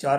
4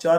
4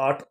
8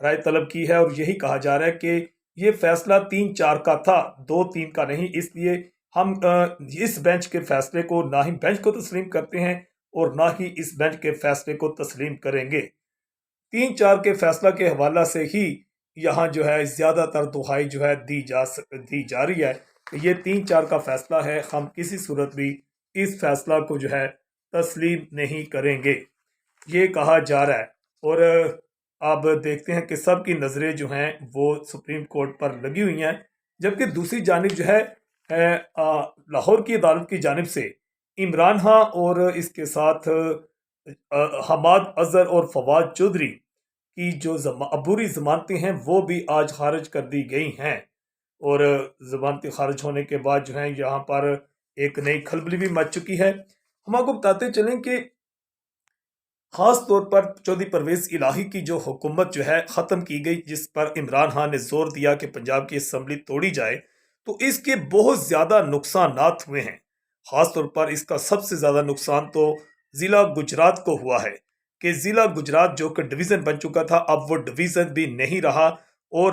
رائے طلب کی ہے اور یہی کہا جا رہا ہے کہ یہ فیصلہ 3-4 کا تھا، 2-3 کا نہیں، اس لیے ہم اس بینچ کے فیصلے کو نہ ہی بینچ کو تسلیم کرتے ہیں اور نہ ہی اس بینچ کے فیصلے کو تسلیم کریں گے۔ 3-4 کے فیصلہ کے حوالہ سے ہی یہاں جو ہے زیادہ تر دہائی جو ہے دی جا رہی ہے کہ یہ 3-4 کا فیصلہ ہے، ہم کسی صورت بھی اس فیصلہ کو جو ہے تسلیم نہیں کریں گے، یہ کہا جا رہا ہے۔ اور اب دیکھتے ہیں کہ سب کی نظریں جو ہیں وہ سپریم کورٹ پر لگی ہوئی ہیں، جبکہ دوسری جانب جو ہے لاہور کی عدالت کی جانب سے عمران خان اور اس کے ساتھ حماد اظہر اور فواد چودھری کی جو عبوری ضمانتیں ہیں وہ بھی آج خارج کر دی گئی ہیں، اور ضمانتیں خارج ہونے کے بعد جو ہیں یہاں پر ایک نئی کھلبلی بھی مچ چکی ہے۔ ہم آپ کو بتاتے چلیں کہ خاص طور پر چودھری پرویز الہی کی جو حکومت جو ہے ختم کی گئی، جس پر عمران خان نے زور دیا کہ پنجاب کی اسمبلی توڑی جائے، تو اس کے بہت زیادہ نقصانات ہوئے ہیں۔ خاص طور پر اس کا سب سے زیادہ نقصان تو ضلع گجرات کو ہوا ہے کہ ضلع گجرات جو کہ ڈویژن بن چکا تھا اب وہ ڈویژن بھی نہیں رہا، اور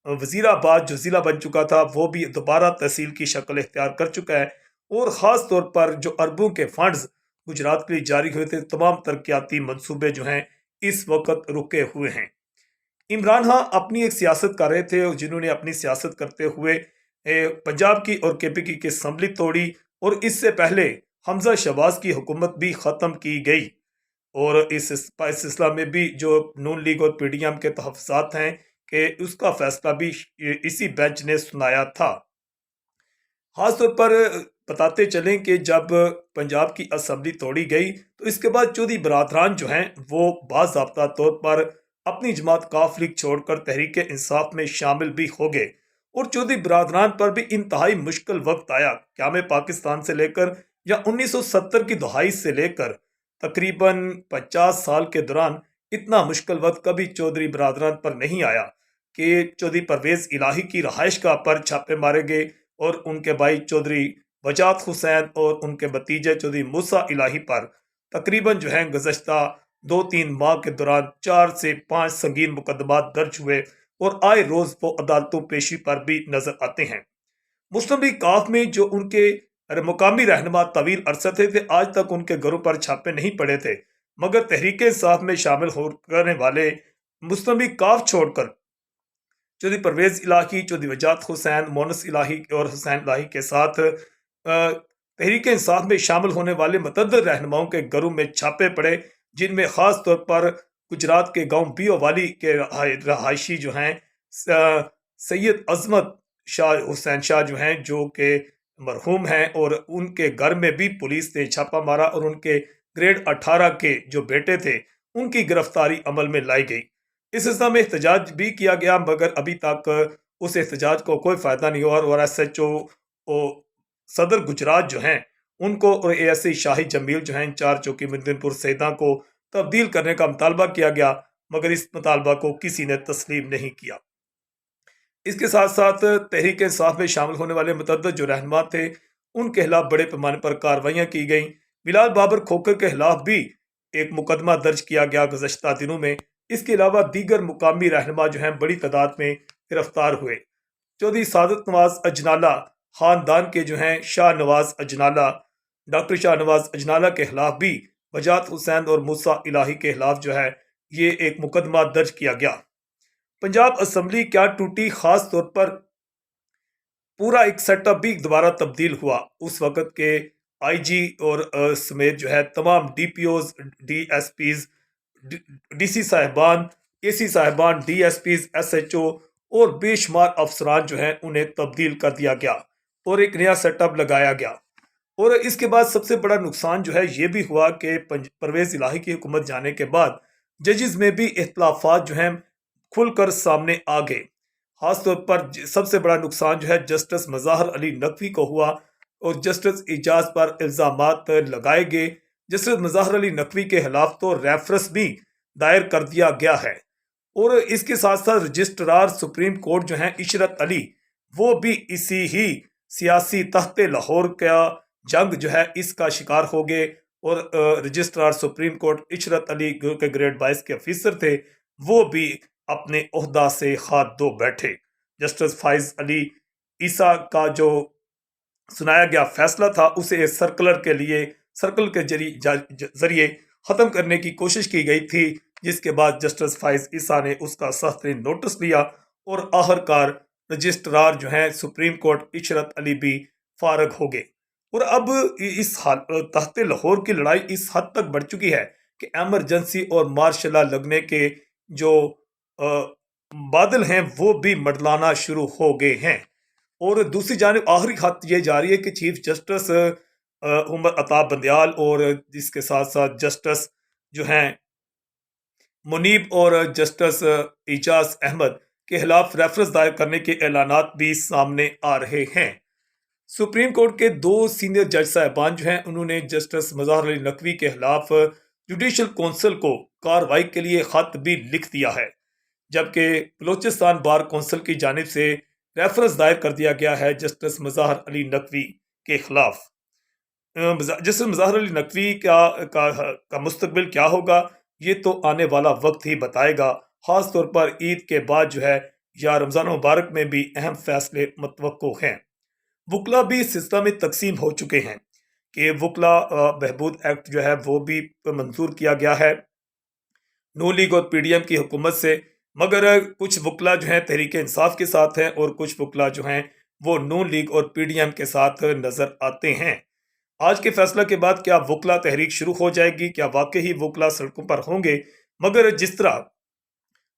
وزیر آباد جو ضلع بن چکا تھا وہ بھی دوبارہ تحصیل کی شکل اختیار کر چکا ہے، اور خاص طور پر جو اربوں کے فنڈز گجرات کے لیے جاری ہوئے تھے، تمام ترقیاتی منصوبے جو ہیں اس وقت رکے ہوئے ہیں۔ عمران خان اپنی ایک سیاست کر رہے تھے، جنہوں نے اپنی سیاست کرتے ہوئے پنجاب کی اور KPK کی اسمبلی توڑی، اور اس سے پہلے حمزہ شہباز کی حکومت بھی ختم کی گئی، اور اس سلسلہ میں بھی جو نون لیگ اور PDM کے تحفظات ہیں کہ اس کا فیصلہ بھی اسی بینچ نے سنایا تھا۔ خاص طور پر بتاتے چلیں کہ جب پنجاب کی اسمبلی توڑی گئی تو اس کے بعد چودھری برادران جو ہیں وہ باضابطہ طور پر اپنی جماعت کاف لیگ چھوڑ کر تحریک انصاف میں شامل بھی ہو گئے، اور چودھری برادران پر بھی انتہائی مشکل وقت آیا۔ قیام پاکستان سے لے کر یا 1970 کی دہائی سے لے کر تقریباً 50 سال کے دوران اتنا مشکل وقت کبھی چودھری برادران پر نہیں آیا کہ چودھری پرویز الہی کی رہائش گاہ پر چھاپے مارے گئے، اور ان کے بھائی چودھری وجاد حسین اور ان کے بھتیجے چودھری موسیٰ الہی پر تقریباً جو ہیں گزشتہ 2-3 ماہ کے دوران 4 سے 5 سنگین مقدمات درج ہوئے، اور آئے روز وہ عدالتوں پیشی پر بھی نظر آتے ہیں۔ مسلم لیگ کاف میں جو ان کے مقامی رہنما طویل عرصہ تھے آج تک ان کے گھروں پر چھاپے نہیں پڑے تھے، مگر تحریک انصاف میں شامل ہونے والے مسلم لیگ کاف چھوڑ کر چودھری پرویز الہی، چودھری وجاد حسین، مونس الہی اور حسین الہی کے ساتھ تحریک انصاف میں شامل ہونے والے متعدد رہنماؤں کے گھروں میں چھاپے پڑے، جن میں خاص طور پر گجرات کے گاؤں بیو والی کے رہائشی جو ہیں سید عظمت شاہ حسین شاہ جو ہیں جو کہ مرحوم ہیں، اور ان کے گھر میں بھی پولیس نے چھاپا مارا، اور ان کے گریڈ 18 کے جو بیٹے تھے ان کی گرفتاری عمل میں لائی گئی۔ اس سلسلہ میں احتجاج بھی کیا گیا، مگر ابھی تک اس احتجاج کو کوئی فائدہ نہیں ہوا، اور SHO صدر گجرات جو ہیں ان کو اور ASI شاہی جمیل جو ہیں انچارج چوکی مدن پور سیداں کو تبدیل کرنے کا مطالبہ کیا گیا، مگر اس مطالبہ کو کسی نے تسلیم نہیں کیا۔ اس کے ساتھ ساتھ تحریک انصاف میں شامل ہونے والے متعدد جو رہنما تھے ان کے خلاف بڑے پیمانے پر کارروائیاں کی گئیں۔ بلال بابر کھوکھر کے خلاف بھی ایک مقدمہ درج کیا گیا گزشتہ دنوں میں۔ اس کے علاوہ دیگر مقامی رہنما جو ہیں بڑی تعداد میں گرفتار ہوئے۔ چودھری سعادت نواز اجنالہ خاندان کے جو ہیں شاہ نواز اجنالہ، ڈاکٹر شاہ نواز اجنالہ کے خلاف بھی وجاد حسین اور موسیٰ الہی کے خلاف جو ہے یہ ایک مقدمہ درج کیا گیا۔ پنجاب اسمبلی کیا ٹوٹی، خاص طور پر پورا ایک سیٹ اپ بھی دوبارہ تبدیل ہوا۔ اس وقت کے IG اور سمیت جو ہے تمام DPOs، DSPs، DC صاحبان، AC صاحبان، DSPs، SHO اور بے شمار افسران جو ہیں انہیں تبدیل کر دیا گیا اور ایک نیا سیٹ اپ لگایا گیا۔ اور اس کے بعد سب سے بڑا نقصان جو ہے یہ بھی ہوا کہ پرویز الہی کی حکومت جانے کے بعد ججز میں بھی اختلافات جو ہیں کھل کر سامنے آ گئے۔ خاص طور پر سب سے بڑا نقصان جو ہے جسٹس مظاہر علی نقوی کو ہوا، اور جسٹس اعجاز پر الزامات لگائے گئے۔ جسٹس مظاہر علی نقوی کے خلاف تو ریفرنس بھی دائر کر دیا گیا ہے، اور اس کے ساتھ ساتھ رجسٹرار سپریم کورٹ جو ہیں عشرت علی، وہ بھی اسی ہی سیاسی تحت لاہور کا جنگ جو ہے اس کا شکار ہو گئے، اور رجسٹرار سپریم کورٹ عشرت علی جو کہ گریڈ 22 کے افیسر تھے وہ بھی اپنے عہدہ سے ہاتھ دھو بیٹھے۔ جسٹس فائز علی عیسیٰ کا جو سنایا گیا فیصلہ تھا اسے سرکل کے ذریعے ختم کرنے کی کوشش کی گئی تھی، جس کے بعد جسٹس فائز عیسیٰ نے اس کا سخت ترین نوٹس لیا اور آخرکار رجسٹرار جو ہیں سپریم کورٹ عشرت علی بھی فارغ ہو گئے۔ اور اب تحت لاہور کی لڑائی اس حد تک بڑھ چکی ہے کہ ایمرجنسی اور مارشل لا لگنے کے جو بادل ہیں وہ بھی منڈلانا شروع ہو گئے ہیں۔ اور دوسری جانب آخری خط یہ جاری ہے کہ چیف جسٹس عمر عطا بندیال اور جس کے ساتھ ساتھ جسٹس جو ہیں منیب اور جسٹس اعجاز احمد کے خلاف ریفرنس دائر کرنے کے اعلانات بھی سامنے آ رہے ہیں۔ سپریم کورٹ کے 2 سینئر جج صاحبان جو ہیں انہوں نے جسٹس مظہر علی نقوی کے خلاف جوڈیشل کونسل کو کارروائی کے لیے خط بھی لکھ دیا ہے، جبکہ بلوچستان بار کونسل کی جانب سے ریفرنس دائر کر دیا گیا ہے جسٹس مظہر علی نقوی کے خلاف۔ جسٹس مظہر علی نقوی کا مستقبل کیا ہوگا یہ تو آنے والا وقت ہی بتائے گا، خاص طور پر عید کے بعد جو ہے یا رمضان مبارک میں بھی اہم فیصلے متوقع ہیں۔ وکلا بھی سلسلہ میں تقسیم ہو چکے ہیں کہ وکلا بہبود ایکٹ جو ہے وہ بھی منظور کیا گیا ہے نو لیگ اور پی ڈی ایم کی حکومت سے، مگر کچھ وکلا جو ہیں تحریک انصاف کے ساتھ ہیں اور کچھ وکلا جو ہیں وہ نو لیگ اور پی ڈی ایم کے ساتھ نظر آتے ہیں۔ آج کے فیصلہ کے بعد کیا وکلا تحریک شروع ہو جائے گی؟ کیا واقعی وکلا سڑکوں پر ہوں گے؟ مگر جس طرح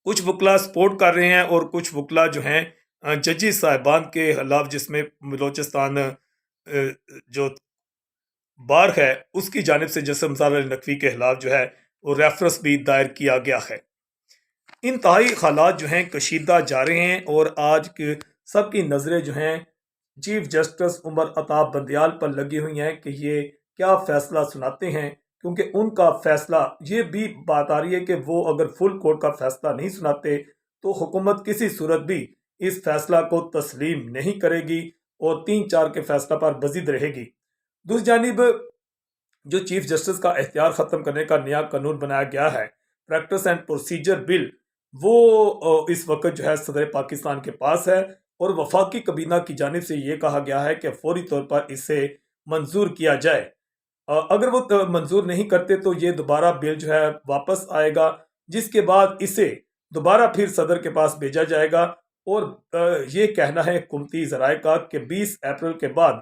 کچھ وکلا سپورٹ کر رہے ہیں اور کچھ وکلا جو ہیں ججی صاحبان کے خلاف، جس میں بلوچستان جو بار ہے اس کی جانب سے جسٹس مظہر علی نقوی کے خلاف جو ہے وہ ریفرنس بھی دائر کیا گیا ہے۔ انتہائی حالات جو ہیں کشیدہ جا رہے ہیں اور آج سب کی نظریں جو ہیں چیف جسٹس عمر عطا بندیال پر لگی ہوئی ہیں کہ یہ کیا فیصلہ سناتے ہیں، کیونکہ ان کا فیصلہ یہ بھی بات آ رہی ہے کہ وہ اگر فل کورٹ کا فیصلہ نہیں سناتے تو حکومت کسی صورت بھی اس فیصلہ کو تسلیم نہیں کرے گی اور 3-4 کے فیصلہ پر بضد رہے گی۔ دوسری جانب جو چیف جسٹس کا اختیار ختم کرنے کا نیا قانون بنایا گیا ہے، پریکٹس اینڈ پروسیجر بل، وہ اس وقت جو ہے صدر پاکستان کے پاس ہے اور وفاقی کابینہ کی جانب سے یہ کہا گیا ہے کہ فوری طور پر اسے منظور کیا جائے۔ اگر وہ منظور نہیں کرتے تو یہ دوبارہ بل جو ہے واپس آئے گا، جس کے بعد اسے دوبارہ پھر صدر کے پاس بھیجا جائے گا اور یہ کہنا ہے حکومتی ذرائع کا کہ 20 اپریل کے بعد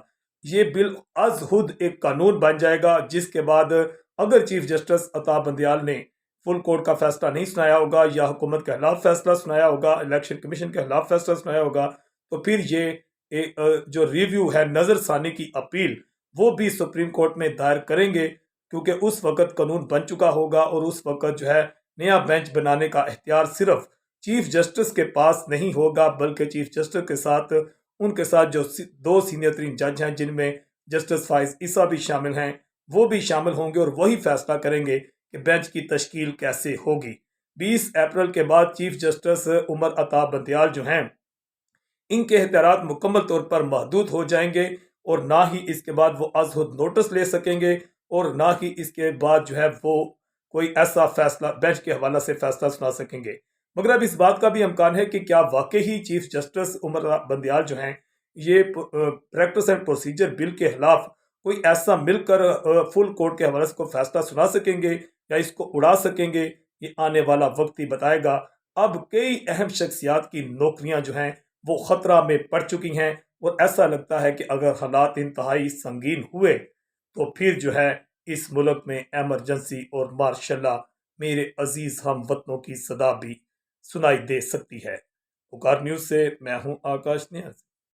یہ بل از خود ایک قانون بن جائے گا، جس کے بعد اگر چیف جسٹس عطا بندیال نے فل کورٹ کا فیصلہ نہیں سنایا ہوگا یا حکومت کے خلاف فیصلہ سنایا ہوگا، الیکشن کمیشن کے خلاف فیصلہ سنایا ہوگا، تو پھر یہ جو ریویو ہے نظر ثانی کی اپیل وہ بھی سپریم کورٹ میں دائر کریں گے، کیونکہ اس وقت قانون بن چکا ہوگا اور اس وقت جو ہے نیا بینچ بنانے کا اختیار صرف چیف جسٹس کے پاس نہیں ہوگا، بلکہ چیف جسٹس کے ساتھ ان کے ساتھ جو 2 سینئر ترین جج ہیں جن میں جسٹس فائز عیسیٰ بھی شامل ہیں وہ بھی شامل ہوں گے اور وہی فیصلہ کریں گے کہ بینچ کی تشکیل کیسے ہوگی۔ 20 اپریل کے بعد چیف جسٹس عمر عطا بندیال جو ہیں ان کے اختیارات مکمل طور پر محدود ہو جائیں گے اور نہ ہی اس کے بعد وہ از خود نوٹس لے سکیں گے اور نہ ہی اس کے بعد جو ہے وہ کوئی ایسا فیصلہ بینچ کے حوالہ سے فیصلہ سنا سکیں گے۔ مگر اب اس بات کا بھی امکان ہے کہ کیا واقعی چیف جسٹس عمر بندیال جو ہیں یہ پریکٹس اینڈ پروسیجر بل کے خلاف کوئی ایسا مل کر فل کورٹ کے حوالے سے کو فیصلہ سنا سکیں گے یا اس کو اڑا سکیں گے، یہ آنے والا وقت ہی بتائے گا۔ اب کئی اہم شخصیات کی نوکریاں جو ہیں وہ خطرہ میں پڑ چکی ہیں اور ایسا لگتا ہے کہ اگر حالات انتہائی سنگین ہوئے تو پھر جو ہے اس ملک میں ایمرجنسی اور مارشل لا میرے عزیز ہم وطنوں کی صدا بھی سنائی دے سکتی ہے۔ وقار نیوز سے میں ہوں آکاش نیاز۔